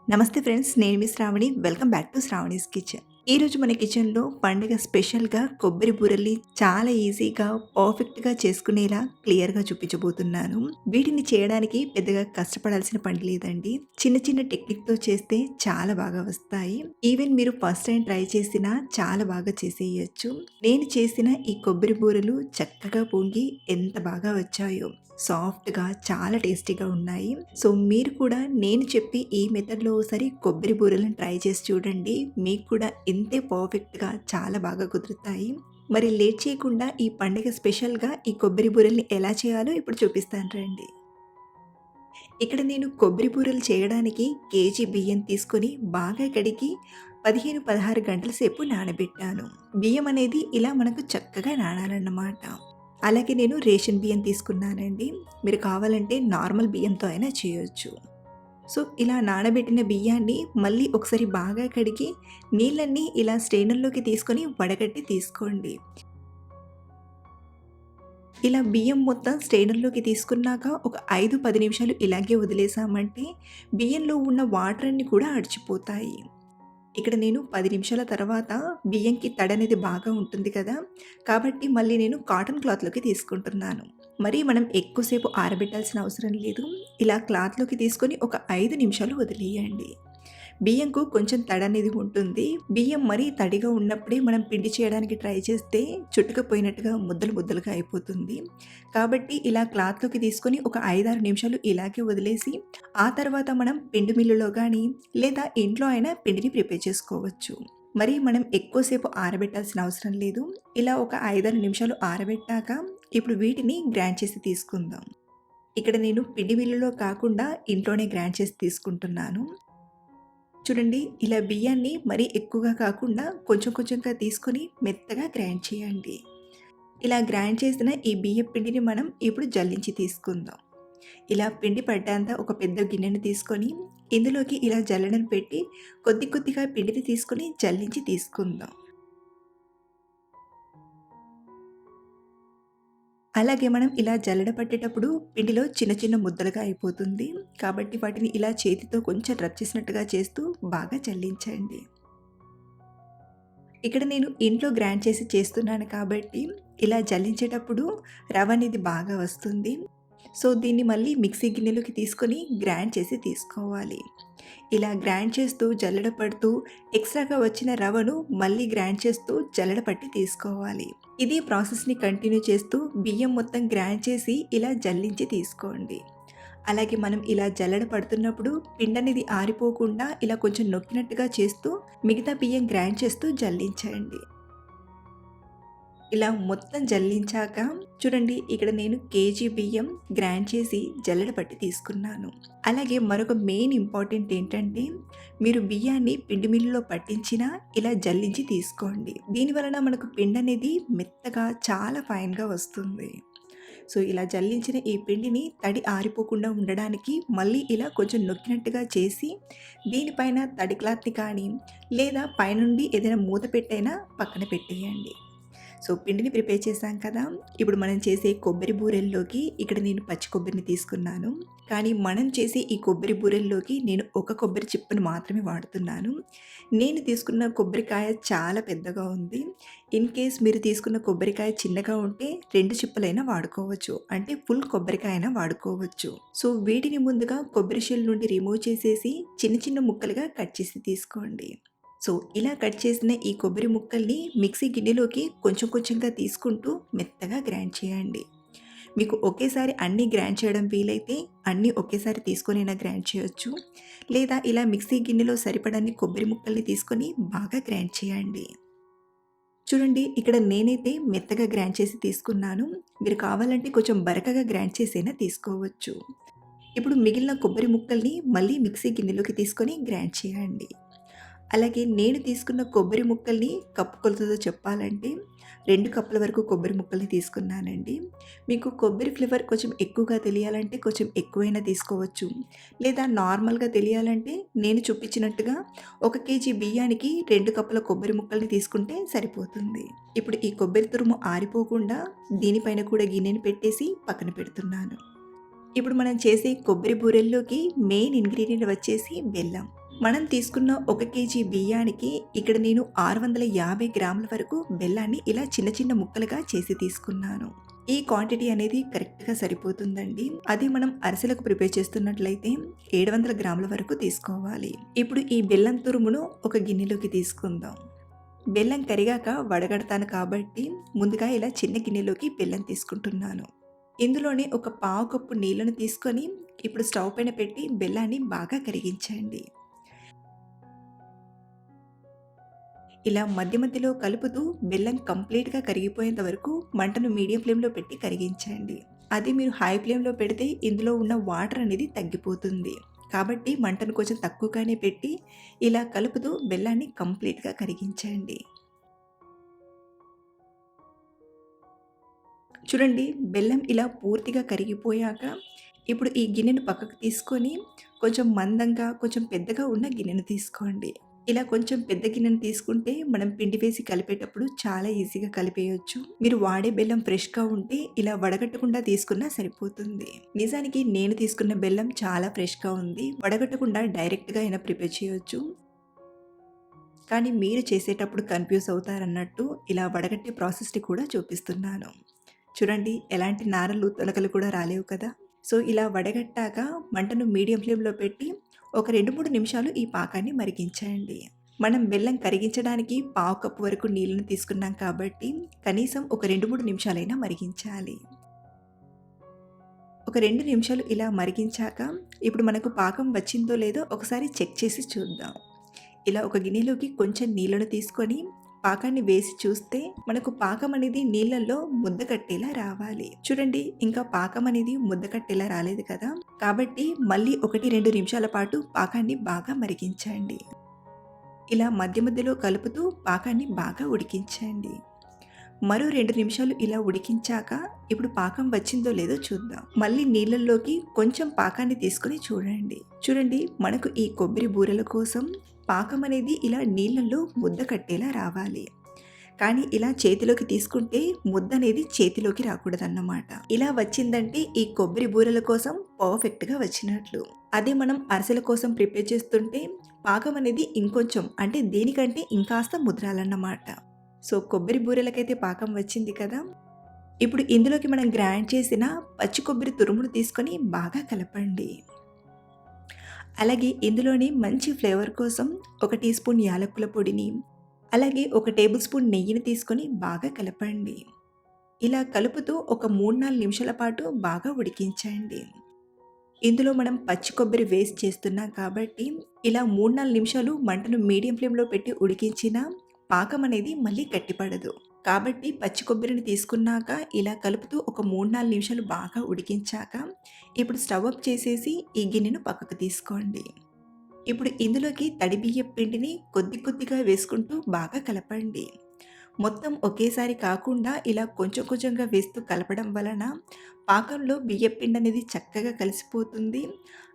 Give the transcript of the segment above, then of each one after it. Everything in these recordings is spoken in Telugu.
నమస్తే ఫ్రెండ్స్, నేను మీ Shravani. Welcome back to Shravani's kitchen. ఈరోజు మన కిచెన్లో పండుగ స్పెషల్గా కొబ్బరి బూరెల్ని చాలా ఈజీగా పర్ఫెక్ట్గా చేసుకునేలా క్లియర్గా చూపించబోతున్నాను. వీటిని చేయడానికి పెద్దగా కష్టపడాల్సిన పని లేదండి. చిన్న చిన్న టెక్నిక్తో చేస్తే చాలా బాగా వస్తాయి. ఈవెన్ మీరు ఫస్ట్ టైం ట్రై చేసినా చాలా బాగా చేసేయచ్చు. నేను చేసిన ఈ కొబ్బరి బూరెలు చక్కగా పొంగి ఎంత బాగా వచ్చాయో, సాఫ్ట్గా చాలా టేస్టీగా ఉన్నాయి. సో మీరు కూడా నేను చెప్పి ఈ మెథడ్లో ఒకసారి కొబ్బరి బూరెలను ట్రై చేసి చూడండి. మీకు కూడా ఇంతే పర్ఫెక్ట్గా చాలా బాగా కుదురుతాయి. మరి లేట్ చేయకుండా ఈ పండుగ స్పెషల్గా ఈ కొబ్బరి బూరెల్ని ఎలా చేయాలో ఇప్పుడు చూపిస్తాను రండి. ఇక్కడ నేను కొబ్బరి బూరెలు చేయడానికి కేజీ బియ్యం తీసుకొని బాగా కడిగి 15-16 గంటల సేపు నానబెట్టాను. బియ్యం అనేది ఇలా మనకు చక్కగా నానాలన్నమాట. అలాగే నేను రేషన్ బియ్యం తీసుకున్నానండి. మీరు కావాలంటే నార్మల్ బియ్యంతో అయినా చేయొచ్చు. సో ఇలా నానబెట్టిన బియ్యాన్ని మళ్ళీ ఒకసారి బాగా కడిగి నీళ్ళన్నీ ఇలా స్ట్రెయినర్‌లోకి తీసుకొని వడగట్టి తీసుకోండి. ఇలా బియ్యం మొత్తం స్ట్రెయినర్‌లోకి తీసుకున్నాక ఒక 5-10 నిమిషాలు ఇలాగే వదిలేసామంటే బియ్యంలో ఉన్న వాటర్ అన్నీ కూడా అడిచిపోతాయి. ఇక్కడ నేను 10 నిమిషాల తర్వాత బియ్యంకి తడనేది బాగా ఉంటుంది కదా! కాబట్టి మళ్ళీ నేను కాటన్ క్లాత్‌లోకి తీసుకుంటున్నాను. మరి మనం ఎక్కువసేపు ఆరబెట్టాల్సిన అవసరం లేదు. ఇలా క్లాత్‌లోకి తీసుకొని ఒక 5 నిమిషాలు వదిలేయండి. బియ్యంకు కొంచెం తడనేది ఉంటుంది. బియ్యం మరీ తడిగా ఉన్నప్పుడే మనం పిండి చేయడానికి ట్రై చేస్తే చుట్టుకుపోయినట్టుగా ముద్దలు ముద్దలుగా అయిపోతుంది. కాబట్టి ఇలా క్లాత్‌లోకి తీసుకొని ఒక 5-6 నిమిషాలు ఇలాగే వదిలేసి ఆ తర్వాత మనం పిండి మిల్లులో గానీ లేదా ఇంట్లో అయినా పిండిని ప్రిపేర్ చేసుకోవచ్చు. మరి మనం ఎక్కువసేపు ఆరబెట్టాల్సిన అవసరం లేదు. ఇలా ఒక 5-6 నిమిషాలు ఆరబెట్టాక ఇప్పుడు వీటిని గ్రైండ్ చేసి తీసుకుందాం. ఇక్కడ నేను పిండి మిల్లులో కాకుండా ఇంట్లోనే గ్రైండ్ చేసి తీసుకుంటున్నాను. చూడండి, ఇలా బియ్యాన్ని మరీ ఎక్కువగా కాకుండా కొంచెం కొంచెంగా తీసుకొని మెత్తగా గ్రైండ్ చేయండి. ఇలా గ్రైండ్ చేసిన ఈ బియ్యం పిండిని మనం ఇప్పుడు జల్లించి తీసుకుందాం. ఇలా పిండి పడ్డంత ఒక పెద్ద గిన్నెని తీసుకొని ఇందులోకి ఇలా జల్లెడను పెట్టి కొద్ది కొద్దిగా పిండిని తీసుకొని జల్లించి తీసుకుందాం. అలాగే మనం ఇలా జల్లెడ పట్టేటప్పుడు పిండిలో చిన్న చిన్న ముద్దలుగా అయిపోతుంది. కాబట్టి వాటిని ఇలా చేతితో కొంచెం రబ్ చేసినట్టుగా చేస్తూ బాగా జల్లించండి. ఇక్కడ నేను ఇంట్లో గ్రైండ్ చేసి చేస్తున్నాను కాబట్టి ఇలా జల్లించేటప్పుడు రవ్వ అనేది బాగా వస్తుంది. సో దీన్ని మళ్ళీ మిక్సీ గిన్నెలోకి తీసుకొని గ్రైండ్ చేసి తీసుకోవాలి. ఇలా గ్రైండ్ చేస్తూ జల్లెడ పడుతూ ఎక్స్ట్రాగా వచ్చిన రవ్వను మళ్ళీ గ్రైండ్ చేస్తూ జల్లెడ పట్టి తీసుకోవాలి. ఇదే ప్రాసెస్ని కంటిన్యూ చేస్తూ బియ్యం మొత్తం గ్రైండ్ చేసి ఇలా జల్లించి తీసుకోండి. అలాగే మనం ఇలా జల్లెడ పడుతున్నప్పుడు పిండి అనేది ఆరిపోకుండా ఇలా కొంచెం నొక్కినట్టుగా చేస్తూ మిగతా బియ్యం గ్రైండ్ చేస్తూ జల్లించండి. ఇలా మొత్తం జల్లించాక చూడండి, ఇక్కడ నేను కేజీ బియ్యం గ్రైండ్ చేసి జల్లెడ పట్టి తీసుకున్నాను. అలాగే మరొక మెయిన్ ఇంపార్టెంట్ ఏంటంటే మీరు బియ్యాన్ని పిండి మిల్లులో పట్టించినా ఇలా జల్లించి తీసుకోండి. దీనివలన మనకు పిండి అనేది మెత్తగా చాలా ఫైన్గా వస్తుంది. సో ఇలా జల్లించిన ఈ పిండిని తడి ఆరిపోకుండా ఉండడానికి మళ్ళీ ఇలా కొంచెం నొక్కినట్టుగా చేసి దీనిపైన తడి క్లాత్ని కానీ లేదా పైనుండి ఏదైనా మూత పెట్టైనా పక్కన పెట్టేయండి. సో పిండిని ప్రిపేర్ చేశాం కదా! ఇప్పుడు మనం చేసే కొబ్బరి బూరెల్లోకి ఇక్కడ నేను పచ్చి కొబ్బరిని తీసుకున్నాను. కానీ మనం చేసే ఈ కొబ్బరి బూరెల్లోకి నేను ఒక కొబ్బరి చిప్పను మాత్రమే వాడుతున్నాను. నేను తీసుకున్న కొబ్బరికాయ చాలా పెద్దగా ఉంది. ఇన్ కేస్ మీరు తీసుకున్న కొబ్బరికాయ చిన్నగా ఉంటే 2 చిప్పలైనా వాడుకోవచ్చు. అంటే ఫుల్ కొబ్బరికాయ అయినా వాడుకోవచ్చు. సో వీటిని ముందుగా కొబ్బరి షెల్ నుండి రిమూవ్ చేసేసి చిన్న చిన్న ముక్కలుగా కట్ చేసి తీసుకోండి. సో ఇలా కట్ చేసిన ఈ కొబ్బరి ముక్కల్ని మిక్సీ గిన్నెలోకి కొంచెం కొంచెంగా తీసుకుంటూ మెత్తగా గ్రైండ్ చేయండి. మీకు ఒకేసారి అన్నీ గ్రైండ్ చేయడం వీలైతే అన్నీ ఒకేసారి తీసుకొనైనా గ్రైండ్ చేయొచ్చు. లేదా ఇలా మిక్సీ గిన్నెలో సరిపడన్ని కొబ్బరి ముక్కల్ని తీసుకొని బాగా గ్రైండ్ చేయండి. చూడండి, ఇక్కడ నేనైతే మెత్తగా గ్రైండ్ చేసి తీసుకున్నాను. మీరు కావాలంటే కొంచెం బరకగా గ్రైండ్ చేసైనా తీసుకోవచ్చు. ఇప్పుడు మిగిలిన కొబ్బరి ముక్కల్ని మళ్ళీ మిక్సీ గిన్నెలోకి తీసుకొని గ్రైండ్ చేయండి. అలాగే నేను తీసుకున్న కొబ్బరి ముక్కల్ని కప్పు కొలతతో చెప్పాలంటే 2 కప్పుల వరకు కొబ్బరి ముక్కల్ని తీసుకున్నానండి. మీకు కొబ్బరి ఫ్లేవర్ కొంచెం ఎక్కువగా తెలియాలంటే కొంచెం ఎక్కువైనా తీసుకోవచ్చు. లేదా నార్మల్గా తెలియాలంటే నేను చూపించినట్టుగా 1 కేజీ బియ్యానికి 2 కప్పుల కొబ్బరి ముక్కల్ని తీసుకుంటే సరిపోతుంది. ఇప్పుడు ఈ కొబ్బరి తురుము ఆరిపోకుండా దీనిపైన కూడా గిన్నెని పెట్టేసి పక్కన పెడుతున్నాను. ఇప్పుడు మనం చేసే కొబ్బరి బూరెల్లోకి మెయిన్ ఇంగ్రీడియంట్ వచ్చేసి బెల్లం. మనం తీసుకున్న 1 కేజీ బియ్యానికి ఇక్కడ నేను 650 గ్రాముల వరకు బెల్లాన్ని ఇలా చిన్న చిన్న ముక్కలుగా చేసి తీసుకున్నాను. ఈ క్వాంటిటీ అనేది కరెక్ట్‌గా సరిపోతుందండి. అది మనం అరిసెలకు ప్రిపేర్ చేస్తున్నట్లయితే 700 గ్రాముల వరకు తీసుకోవాలి. ఇప్పుడు ఈ బెల్లం తురుమును ఒక గిన్నెలోకి తీసుకుందాం. బెల్లం కరిగాక వడగడతాను కాబట్టి ముందుగా ఇలా చిన్న గిన్నెలోకి బెల్లం తీసుకుంటున్నాను. ఇందులోనే ఒక పావు కప్పు నీళ్లను తీసుకొని ఇప్పుడు స్టవ్ పైన పెట్టి బెల్లాన్ని బాగా కరిగించండి. ఇలా మధ్య మధ్యలో కలుపుతూ బెల్లం కంప్లీట్‌గా కరిగిపోయేంత వరకు మంటను మీడియం ఫ్లేమ్‌లో పెట్టి కరిగించండి. అది మీరు హై ఫ్లేమ్‌లో పెడితే ఇందులో ఉన్న వాటర్ అనేది తగ్గిపోతుంది. కాబట్టి మంటను కొంచెం తక్కువగానే పెట్టి ఇలా కలుపుతూ బెల్లాన్ని కంప్లీట్‌గా కరిగించండి. చూడండి, బెల్లం ఇలా పూర్తిగా కరిగిపోయాక ఇప్పుడు ఈ గిన్నెను పక్కకు తీసుకొని కొంచెం మందంగా, కొంచెం పెద్దగా ఉన్న గిన్నెను తీసుకోండి. ఇలా కొంచెం పెద్ద గిన్నెను తీసుకుంటే మనం పిండి వేసి కలిపేటప్పుడు చాలా ఈజీగా కలిపేయొచ్చు. మీరు వాడే బెల్లం ఫ్రెష్‌గా ఉంటే ఇలా వడగట్టకుండా తీసుకున్నా సరిపోతుంది. నిజానికి నేను తీసుకున్న బెల్లం చాలా ఫ్రెష్‌గా ఉంది. వడగట్టకుండా డైరెక్ట్‌గా అయినా ప్రిపేర్ చేయొచ్చు. కానీ మీరు చేసేటప్పుడు కన్‌ఫ్యూజ్ అవుతారన్నట్టు ఇలా వడగట్టే ప్రాసెస్‌ని కూడా చూపిస్తున్నాను. చూడండి, ఎలాంటి నారలు, తొలకలు కూడా రాలేవు కదా! సో, ఇలా వడగట్టాక మంటను మీడియం ఫ్లేమ్‌లో పెట్టి ఒక 2, 3 నిమిషాలు ఈ పాకాన్ని మరిగించండి. మనం బెల్లం కరిగించడానికి పావు కప్పు వరకు నీళ్ళను తీసుకున్నాం కాబట్టి కనీసం ఒక 2, 3 నిమిషాలైనా మరిగించాలి. ఒక 2 నిమిషాలు ఇలా మరిగించాక ఇప్పుడు మనకు పాకం వచ్చిందో లేదో ఒకసారి చెక్ చేసి చూద్దాం. ఇలా ఒక గిన్నెలోకి కొంచెం నీళ్ళను తీసుకొని పాకాన్ని వేసి చూస్తే మనకు పాకం అనేది నీళ్ళల్లో ముద్ద కట్టేలా రావాలి. చూడండి, ఇంకా పాకం అనేది ముద్ద కట్టేలా రాలేదు కదా! కాబట్టి మళ్ళీ 1, 2 నిమిషాల పాటు పాకాన్ని బాగా మరిగించండి. ఇలా మధ్య మధ్యలో కలుపుతూ పాకాన్ని బాగా ఉడికించండి. మరో 2 నిమిషాలు ఇలా ఉడికించాక ఇప్పుడు పాకం వచ్చిందో లేదో చూద్దాం. మళ్ళీ నీళ్ళల్లోకి కొంచెం పాకాన్ని తీసుకొని చూడండి, మనకు ఈ కొబ్బరి బూరెల కోసం పాకం అనేది ఇలా నీళ్ళల్లో ముద్ద కట్టేలా రావాలి. కానీ ఇలా చేతిలోకి తీసుకుంటే ముద్ద అనేది చేతిలోకి రాకూడదన్నమాట. ఇలా వచ్చిందంటే ఈ కొబ్బరి బూరెల కోసం పర్ఫెక్ట్‌గా వచ్చినట్లు. అదే మనం అరిసెల కోసం ప్రిపేర్ చేస్తుంటే పాకం అనేది ఇంకొంచెం, అంటే దీనికంటే ఇంకాస్త ముద్రాలన్నమాట. సో, కొబ్బరి బూరెలకైతే పాకం వచ్చింది కదా! ఇప్పుడు ఇందులోకి మనం గ్రైండ్ చేసిన పచ్చి కొబ్బరి తురుమును తీసుకొని బాగా కలపండి. అలాగే ఇందులోని మంచి ఫ్లేవర్ కోసం 1 టీ స్పూన్ యాలకుల పొడిని, అలాగే 1 టేబుల్ స్పూన్ నెయ్యిని తీసుకొని బాగా కలపండి. ఇలా కలుపుతూ ఒక 3, 4 నిమిషాల పాటు బాగా ఉడికించండి. ఇందులో మనం పచ్చి కొబ్బరి వేస్ట్ చేస్తున్నాం కాబట్టి ఇలా 3, 4 నిమిషాలు మంటను మీడియం ఫ్లేమ్‌లో పెట్టి ఉడికించినా పాకం అనేది మళ్ళీ గట్టిపడదు. కాబట్టి పచ్చి కొబ్బరిని తీసుకున్నాక ఇలా కలుపుతూ ఒక 3, 4 నిమిషాలు బాగా ఉడికించాక ఇప్పుడు స్టవ్ ఆఫ్ చేసేసి ఈ గిన్నెను పక్కకు తీసుకోండి. ఇప్పుడు ఇందులోకి తడి బియ్యపు పిండిని కొద్ది కొద్దిగా వేసుకుంటూ బాగా కలపండి. మొత్తం ఒకేసారి కాకుండా ఇలా కొంచెం కొంచెంగా వేస్తూ కలపడం వలన పాకంలో బియ్యపు పిండి అనేది చక్కగా కలిసిపోతుంది.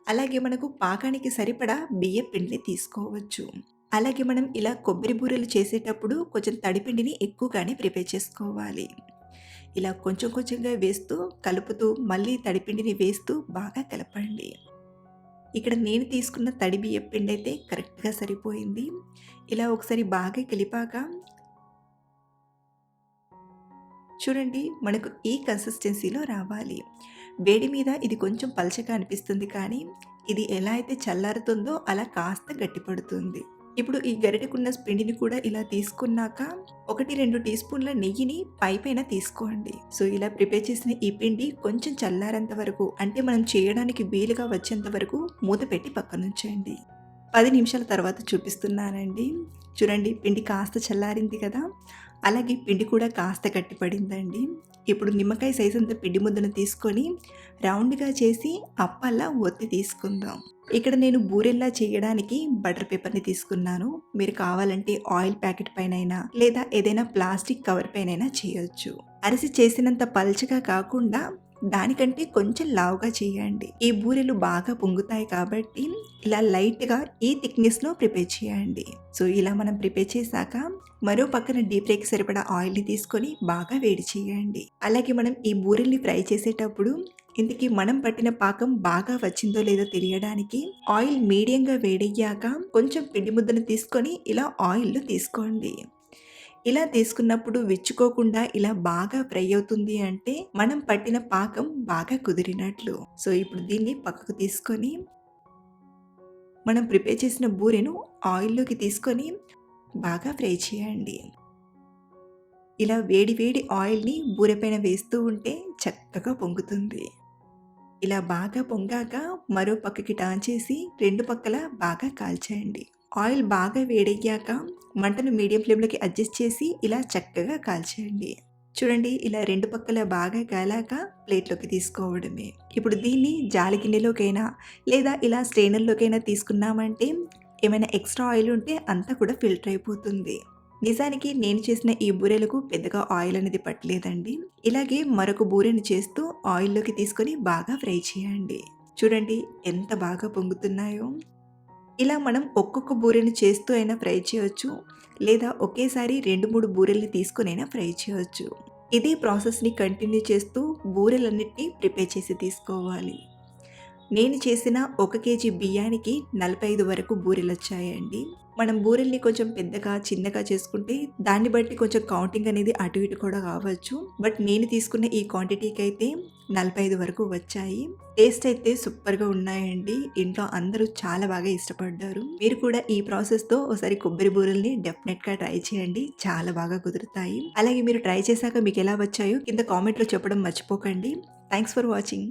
అలాగే మనకు పాకానికి సరిపడా బియ్యపు పిండిని తీసుకోవచ్చు. అలాగే మనం ఇలా కొబ్బరి బూరెలు చేసేటప్పుడు కొంచెం తడిపిండిని ఎక్కువగానే ప్రిపేర్ చేసుకోవాలి. ఇలా కొంచెం కొంచెంగా వేస్తూ కలుపుతూ మళ్ళీ తడిపిండిని వేస్తూ బాగా కలపండి. ఇక్కడ నేను తీసుకున్న తడి బియ్యపు పిండి అయితే కరెక్ట్‌గా సరిపోయింది. ఇలా ఒకసారి బాగా కలిపాక చూడండి, మనకు ఈ కన్సిస్టెన్సీలో రావాలి. వేడి మీద ఇది కొంచెం పలచగా అనిపిస్తుంది కానీ ఇది ఎలా అయితే చల్లారుతుందో అలా కాస్త గట్టిపడుతుంది. ఇప్పుడు ఈ గరిటెకున్న పిండిని కూడా ఇలా తీసుకున్నాక 1, 2 టీ స్పూన్ల నెయ్యిని పైపైన తీసుకోండి. సో, ఇలా ప్రిపేర్ చేసిన ఈ పిండి కొంచెం చల్లారేంత వరకు, అంటే మనం చేయడానికి వీలుగా వచ్చేంత వరకు మూత పెట్టి పక్కనుంచండి. 10 నిమిషాల తర్వాత చూపిస్తున్నానండి. చూడండి, పిండి కాస్త చల్లారింది కదా! అలాగే పిండి కూడా కాస్త గట్టిపడిందండి. ఇప్పుడు నిమ్మకాయ సైజ్ అంత పిండి ముద్దను తీసుకొని రౌండ్‌గా చేసి అప్పల్లా ఒత్తి తీసుకుందాం. ఇక్కడ నేను బూరెల్లా చేయడానికి బటర్ పేపర్‌ని తీసుకున్నాను. మీరు కావాలంటే ఆయిల్ ప్యాకెట్ పైనైనా లేదా ఏదైనా ప్లాస్టిక్ కవర్ పైనైనా చేయొచ్చు. అరిసె చేసినంత పల్చగా కాకుండా దానికంటే కొంచెం లావుగా చేయండి. ఈ బూరెలు బాగా పొంగుతాయి కాబట్టి ఇలా లైట్‌గా ఈ థిక్‌నెస్‌లో ప్రిపేర్ చేయండి. సో, ఇలా మనం ప్రిపేర్ చేశాక మరో పక్కన డీప్ ఫ్రైకి సరిపడా ఆయిల్‌ని తీసుకొని బాగా వేడి చేయండి. అలాగే మనం ఈ బూరెల్ని ఫ్రై చేసేటప్పుడు ఇంతకీ మనం పట్టిన పాకం బాగా వచ్చిందో లేదో తెలియడానికి ఆయిల్ మీడియంగా వేడయ్యాక కొంచెం పిండి ముద్దను తీసుకొని ఇలా ఆయిల్‌లో తీసుకోండి. ఇలా తీసుకున్నప్పుడు విచ్చుకోకుండా ఇలా బాగా ఫ్రై అవుతుంది అంటే మనం పట్టిన పాకం బాగా కుదిరినట్లు. సో, ఇప్పుడు దీన్ని పక్కకు తీసుకొని మనం ప్రిపేర్ చేసిన బూరెను ఆయిల్‌లోకి తీసుకొని బాగా ఫ్రై చేయండి. ఇలా వేడి వేడి ఆయిల్‌ని బూరె పైన వేస్తూ ఉంటే చక్కగా పొంగుతుంది. ఇలా బాగా పొంగాక మరో పక్కకి టర్న్ చేసి 2 పక్కల బాగా కాల్చేయండి. ఆయిల్ బాగా వేడెక్కాక మంటను మీడియం ఫ్లేమ్‌లోకి అడ్జస్ట్ చేసి ఇలా చక్కగా కాల్చేయండి. చూడండి ఇలా 2 పక్కల బాగా కాలాక ప్లేట్‌లోకి తీసుకోవడమే. ఇప్పుడు దీన్ని జాలి గిన్నెలోకైనా లేదా ఇలా స్ట్రెయినర్‌లోకైనా తీసుకున్నామంటే ఏమైనా ఎక్స్‌ట్రా ఆయిల్ ఉంటే అంతా కూడా ఫిల్టర్ అయిపోతుంది. నిజానికి నేను చేసిన ఈ బూరెలకు పెద్దగా ఆయిల్ అనేది పట్టలేదండి. ఇలాగే మరొక బూరెని చేస్తూ ఆయిల్‌లోకి తీసుకొని బాగా ఫ్రై చేయండి. చూడండి ఎంత బాగా పొంగుతున్నాయో. ఇలా మనం ఒక్కొక్క బూరెని చేస్తూ అయినా ఫ్రై చేయొచ్చు. లేదా ఒకేసారి 2, 3 బూరెల్ని తీసుకొనైనా ఫ్రై చేయొచ్చు. ఇదే ప్రాసెస్‌ని కంటిన్యూ చేస్తూ బూరెలన్నిటిని ప్రిపేర్ చేసి తీసుకోవాలి. నేను చేసిన 1 కేజీ బియ్యానికి 45 వరకు బూరెలొచ్చాయండి. మనం బూరెల్ని కొంచెం పెద్దగా, చిన్నగా చేసుకుంటే దాన్ని బట్టి కొంచెం కౌంటింగ్ అనేది అటు ఇటు కూడా కావచ్చు. బట్ నేను తీసుకున్న ఈ క్వాంటిటీకైతే 45 వరకు వచ్చాయి. టేస్ట్ అయితే సూపర్‌గా ఉన్నాయండి. ఇంట్లో అందరూ చాలా బాగా ఇష్టపడ్డారు. మీరు కూడా ఈ ప్రాసెస్‌తో ఒకసారి కొబ్బరి బూరెల్ని డెఫినెట్‌గా ట్రై చేయండి. చాలా బాగా కుదురుతాయి. అలాగే మీరు ట్రై చేశాక మీకెలా వచ్చాయో కింద కామెంట్‌లో చెప్పడం మర్చిపోకండి. Thanks for watching.